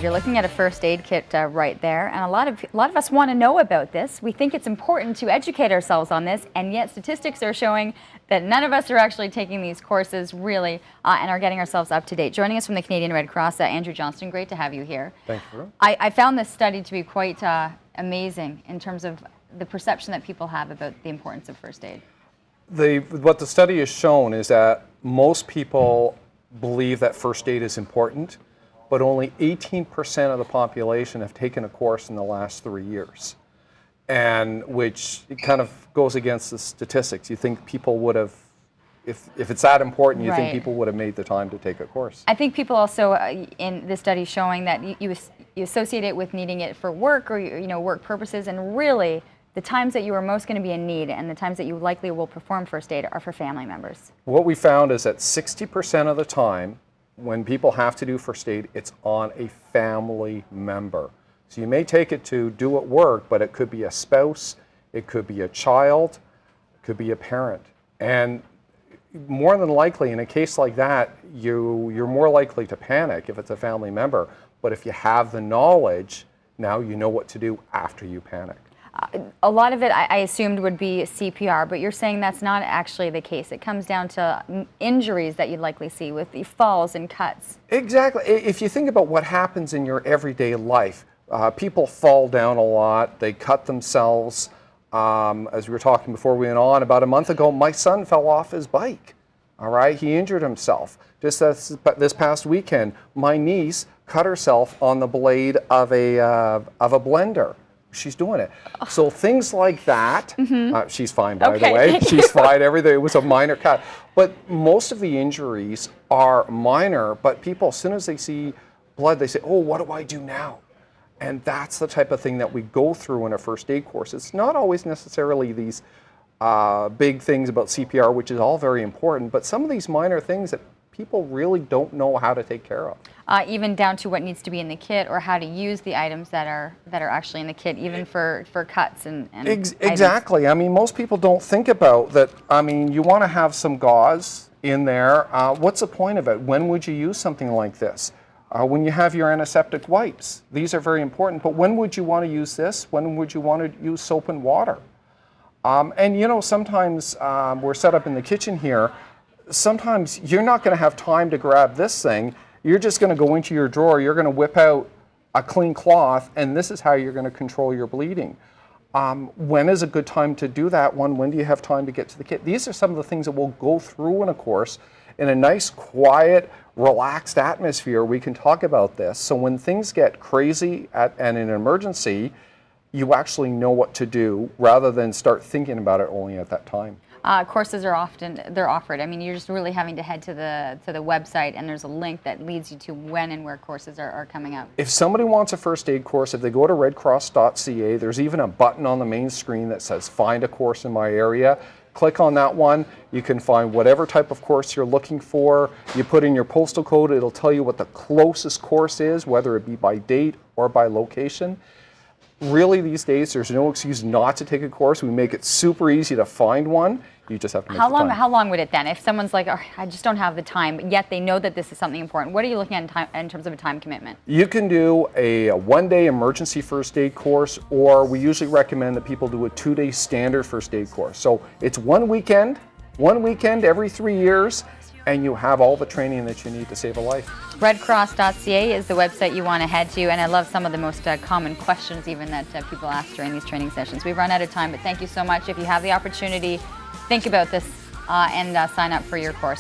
live. You're looking at a first aid kit right there, and a lot of us want to know about this. We think it's important to educate ourselves on this, and yet statistics are showing that none of us are actually taking these courses really and are getting ourselves up to date. Joining us from the Canadian Red Cross, Andrew Johnston, great to have you here. Thank you. I found this study to be quite amazing in terms of the perception that people have about the importance of first aid. What the study has shown is that most people believe that first aid is important, but only 18% of the population have taken a course in the last 3 years, and which kind of goes against the statistics. You think people would have, if it's that important, you think people would have made the time to take a course. I think people also, in the study showing that you associate it with needing it for work or work purposes, and really the times that you are most going to be in need and the times that you likely will perform first aid are for family members. What we found is that 60% of the time when people have to do first aid, it's on a family member. So you may take it to do at work, but it could be a spouse, it could be a child, it could be a parent. And more than likely, in a case like that, you're more likely to panic if it's a family member. But if you have the knowledge, now you know what to do after you panic. A lot of it, I assumed, would be CPR, but you're saying that's not actually the case. It comes down to injuries that you'd likely see with the falls and cuts. Exactly. If you think about what happens in your everyday life, people fall down a lot, they cut themselves. As we were talking before we went on, about a month ago, my son fell off his bike. All right, he injured himself. Just this past weekend, my niece cut herself on the blade of a blender. She's doing it. So things like that, she's fine, by the way. She's fine, everything. It was a minor cut. But most of the injuries are minor, but people, as soon as they see blood, they say, oh, what do I do now? And that's the type of thing that we go through in a first aid course. It's not always necessarily these big things about CPR, which is all very important, but some of these minor things that people really don't know how to take care of. Even down to what needs to be in the kit or how to use the items that are actually in the kit, even for cuts and exactly. I mean, most people don't think about that. I mean, you want to have some gauze in there. What's the point of it? When would you use something like this? When you have your antiseptic wipes, these are very important, but when would you want to use this? When would you want to use soap and water? And sometimes we're set up in the kitchen here. Sometimes you're not going to have time to grab this thing. You're just going to go into your drawer, you're going to whip out a clean cloth, and this is how you're going to control your bleeding. When is a good time to do that one? When do you have time to get to the kit? These are some of the things that we'll go through in a course in a nice, quiet, relaxed atmosphere. We can talk about this. So when things get crazy and in an emergency, you actually know what to do rather than start thinking about it only at that time. Courses are offered. I mean, you're just really having to head to the website, and there's a link that leads you to when and where courses are coming up. If somebody wants a first aid course, if they go to redcross.ca, there's even a button on the main screen that says find a course in my area. Click on that one. You can find whatever type of course you're looking for. You put in your postal code, it'll tell you what the closest course is, whether it be by date or by location. Really, these days, there's no excuse not to take a course. We make it super easy to find one. You just have to make the time. How long would it then? If someone's like, oh, I just don't have the time, yet they know that this is something important, what are you looking at in terms of a time commitment? You can do a one-day emergency first aid course, or we usually recommend that people do a 2-day standard first aid course. So it's one weekend every 3 years, and you have all the training that you need to save a life. Redcross.ca is the website you want to head to, and I love some of the most common questions even that people ask during these training sessions. We've run out of time, but thank you so much. If you have the opportunity, think about this and sign up for your course.